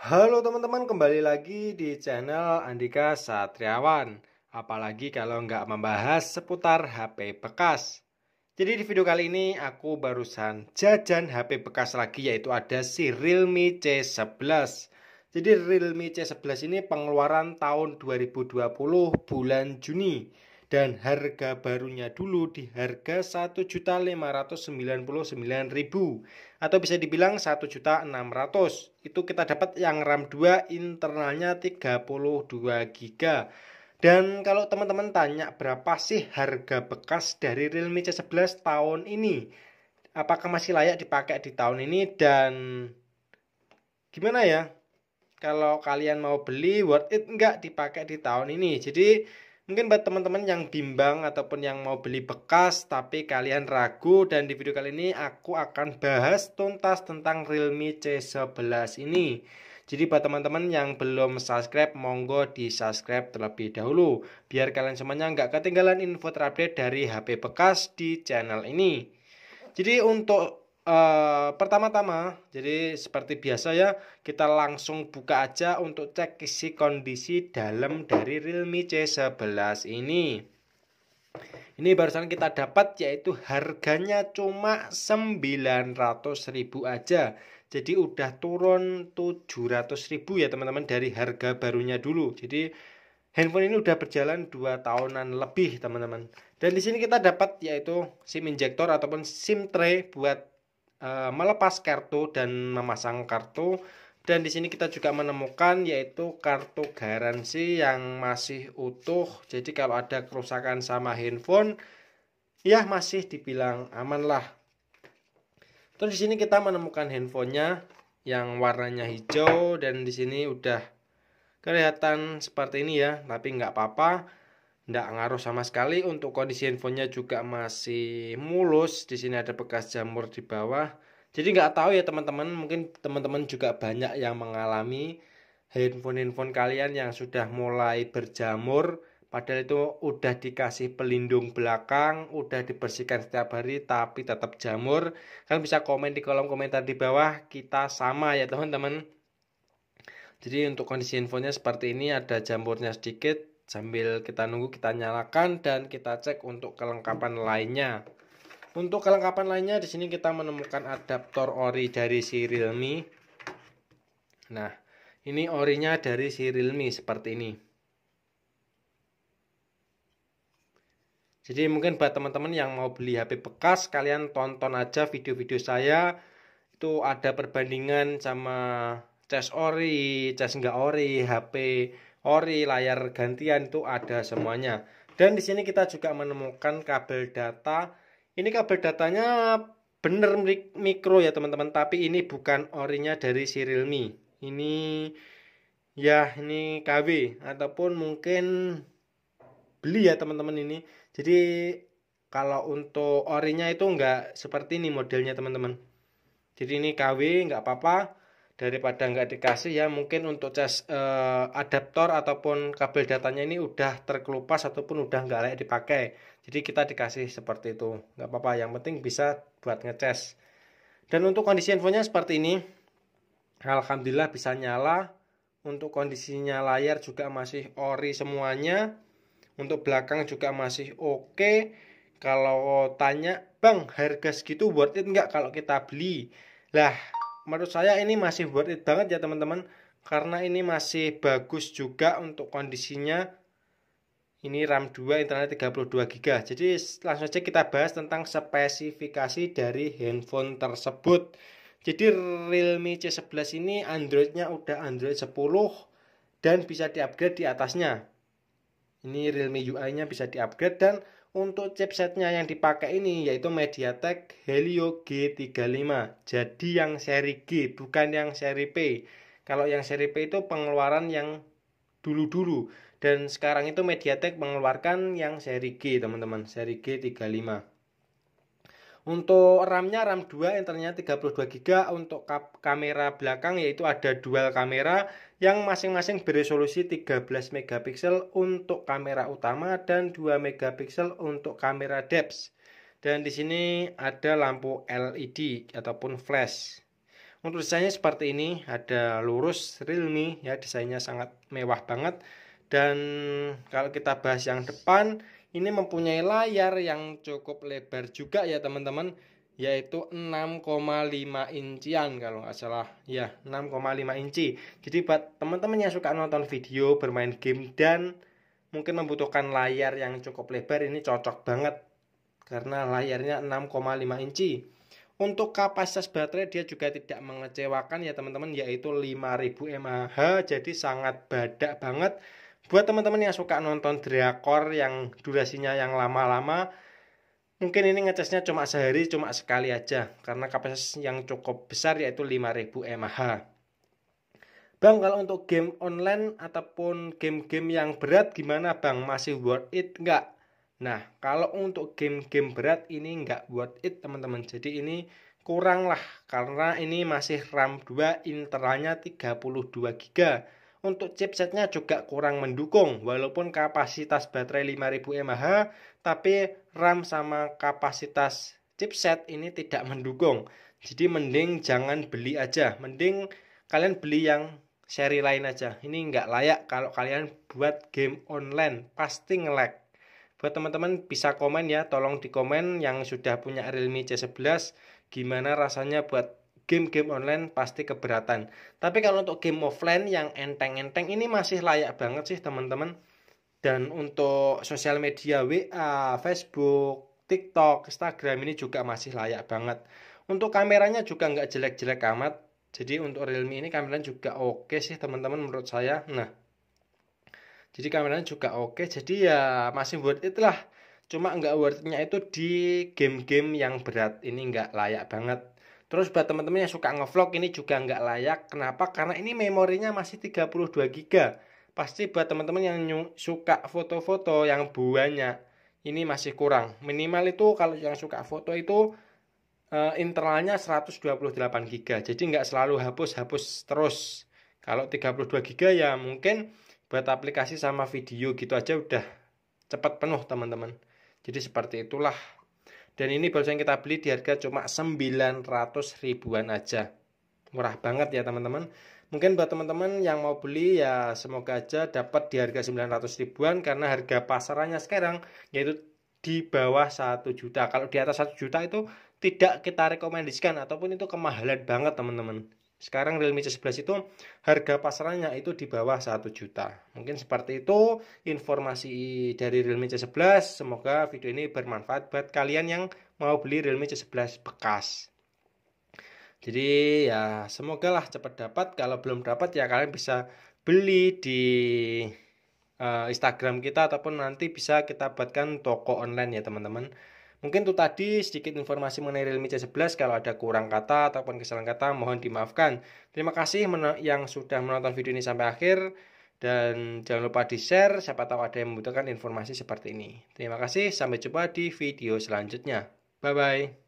Halo teman-teman, kembali lagi di channel Andika Satriawan. Apalagi kalau nggak membahas seputar HP bekas. Jadi di video kali ini aku barusan jajan HP bekas lagi, yaitu ada si Realme C11. Jadi Realme C11 ini pengeluaran tahun 2020 bulan Juni. Dan harga barunya dulu di harga 1.599.000 atau bisa dibilang 1.600.000. Itu kita dapat yang RAM 2 internalnya 32 GB. Dan kalau teman-teman tanya berapa sih harga bekas dari Realme C11 tahun ini, apakah masih layak dipakai di tahun ini, dan gimana ya kalau kalian mau beli, worth it nggak dipakai di tahun ini. Jadi mungkin buat teman-teman yang bimbang ataupun yang mau beli bekas tapi kalian ragu, dan di video kali ini aku akan bahas tuntas tentang Realme C11 ini. Jadi buat teman-teman yang belum subscribe, monggo di subscribe terlebih dahulu biar kalian semuanya nggak ketinggalan info terupdate dari HP bekas di channel ini. Jadi untuk pertama-tama, jadi seperti biasa ya, kita langsung buka aja untuk cek isi kondisi dalam dari Realme C11 ini. Ini barusan kita dapat, yaitu harganya cuma 900.000 aja. Jadi udah turun 700.000 ya teman-teman dari harga barunya dulu. Jadi handphone ini udah berjalan 2 tahunan lebih teman-teman. Dan di sini kita dapat yaitu SIM injektor ataupun SIM tray buat melepas kartu dan memasang kartu. Dan di sini kita juga menemukan yaitu kartu garansi yang masih utuh. Jadi kalau ada kerusakan sama handphone, ya masih dibilang aman lah. Terus di sini kita menemukan handphonenya yang warnanya hijau, dan di sini udah kelihatan seperti ini ya, tapi nggak apa-apa, nggak ngaruh sama sekali. Untuk kondisi handphonenya juga masih mulus. Di sini ada bekas jamur di bawah. Jadi nggak tahu ya teman-teman, mungkin teman-teman juga banyak yang mengalami handphone kalian yang sudah mulai berjamur, padahal itu udah dikasih pelindung belakang, udah dibersihkan setiap hari tapi tetap jamur. Kalian bisa komen di kolom komentar di bawah, kita sama ya teman-teman. Jadi untuk kondisi infonya seperti ini, ada jamurnya sedikit. Sambil kita nunggu, kita nyalakan dan kita cek untuk kelengkapan lainnya. Untuk kelengkapan lainnya di sini kita menemukan adaptor ori dari si Realme. Nah, ini orinya dari si Realme seperti ini. Jadi mungkin buat teman-teman yang mau beli HP bekas, kalian tonton aja video-video saya. Itu ada perbandingan sama cas ori, cas enggak ori, HP ori, layar gantian, itu ada semuanya. Dan di sini kita juga menemukan kabel data. Ini kabel datanya bener mikro ya teman-teman, tapi ini bukan orinya dari si Realme. Ini ya ini KW ataupun mungkin beli ya teman-teman ini. Jadi kalau untuk orinya itu enggak seperti ini modelnya teman-teman. Jadi ini KW, nggak apa-apa, daripada nggak dikasih ya. Mungkin untuk cas adaptor ataupun kabel datanya ini udah terkelupas ataupun udah nggak layak dipakai. Jadi kita dikasih seperti itu, nggak apa-apa. Yang penting bisa buat ngecas. Dan untuk kondisi infonya seperti ini. Alhamdulillah bisa nyala. Untuk kondisinya layar juga masih ori semuanya. Untuk belakang juga masih oke. Kalau tanya, bang, harga segitu worth it nggak kalau kita beli? Lah, menurut saya ini masih worth it banget ya teman-teman. Karena ini masih bagus juga untuk kondisinya. Ini RAM 2 internal 32 GB. Jadi langsung saja kita bahas tentang spesifikasi dari handphone tersebut. Jadi Realme C11 ini Androidnya udah Android 10 dan bisa diupgrade di atasnya. Ini Realme UI-nya bisa diupgrade, dan untuk chipsetnya yang dipakai ini yaitu MediaTek Helio G35. Jadi yang seri G, bukan yang seri P. Kalau yang seri P itu pengeluaran yang dulu-dulu, dan sekarang itu MediaTek mengeluarkan yang seri G teman-teman, seri G35. Untuk RAM-nya RAM 2 internalnya 32 GB. Untuk kamera belakang yaitu ada dual kamera yang masing-masing beresolusi 13 megapiksel untuk kamera utama dan 2 megapiksel untuk kamera depth. Dan di sini ada lampu LED ataupun flash. Untuk desainnya seperti ini, ada lurus Realme ya, desainnya sangat mewah banget. Dan kalau kita bahas yang depan, ini mempunyai layar yang cukup lebar juga ya teman-teman, yaitu 6,5 incian kalau nggak salah ya, 6,5 inci. Jadi buat teman-teman yang suka nonton video, bermain game, dan mungkin membutuhkan layar yang cukup lebar, ini cocok banget karena layarnya 6,5 inci. Untuk kapasitas baterai dia juga tidak mengecewakan ya teman-teman, yaitu 5000 mAh, jadi sangat badak banget. Buat teman-teman yang suka nonton drakor yang durasinya yang lama-lama, mungkin ini ngecasnya cuma sehari, cuma sekali aja, karena kapasitas yang cukup besar yaitu 5000 mAh. Bang, kalau untuk game online ataupun game-game yang berat gimana Bang? Masih worth it nggak? Nah, kalau untuk game-game berat ini nggak worth it teman-teman. Jadi ini kurang lah, karena ini masih RAM 2, internalnya 32 GB. Untuk chipsetnya juga kurang mendukung, walaupun kapasitas baterai 5000 mAh, tapi RAM sama kapasitas chipset ini tidak mendukung. Jadi mending jangan beli aja, mending kalian beli yang seri lain aja. Ini nggak layak kalau kalian buat game online, pasti nge-lag. Buat teman-teman bisa komen ya, tolong di komen yang sudah punya Realme C11, gimana rasanya buat game-game online, pasti keberatan. Tapi kalau untuk game offline yang enteng-enteng ini masih layak banget sih teman-teman. Dan untuk sosial media WA, Facebook, TikTok, Instagram ini juga masih layak banget. Untuk kameranya juga nggak jelek-jelek amat. Jadi untuk Realme ini kameranya juga oke sih teman-teman menurut saya. Nah, jadi kameranya juga oke. Jadi ya masih worth it lah. Cuma nggak worth-nya itu di game-game yang berat. Ini nggak layak banget. Terus buat teman-teman yang suka ngevlog ini juga nggak layak. Kenapa? Karena ini memorinya masih 32 GB. Pasti buat teman-teman yang suka foto-foto yang banyak, ini masih kurang. Minimal itu kalau yang suka foto itu internalnya 128 GB. Jadi nggak selalu hapus-hapus terus. Kalau 32 GB ya mungkin buat aplikasi sama video gitu aja udah cepat penuh teman-teman. Jadi seperti itulah. Dan ini barusan kita beli di harga cuma 900 ribuan aja. Murah banget ya teman-teman. Mungkin buat teman-teman yang mau beli ya semoga aja dapat di harga 900 ribuan, karena harga pasarannya sekarang yaitu di bawah 1 juta. Kalau di atas 1 juta itu tidak kita rekomendasikan ataupun itu kemahalan banget teman-teman. Sekarang Realme C11 itu harga pasarannya itu di bawah 1 juta. Mungkin seperti itu informasi dari Realme C11. Semoga video ini bermanfaat buat kalian yang mau beli Realme C11 bekas. Jadi ya semoga lah cepat dapat. Kalau belum dapat ya kalian bisa beli di Instagram kita, ataupun nanti bisa kita buatkan toko online ya teman-teman. Mungkin itu tadi sedikit informasi mengenai Realme C11. Kalau ada kurang kata ataupun kesalahan kata mohon dimaafkan. Terima kasih yang sudah menonton video ini sampai akhir. Dan jangan lupa di share, siapa tahu ada yang membutuhkan informasi seperti ini. Terima kasih, sampai jumpa di video selanjutnya. Bye bye.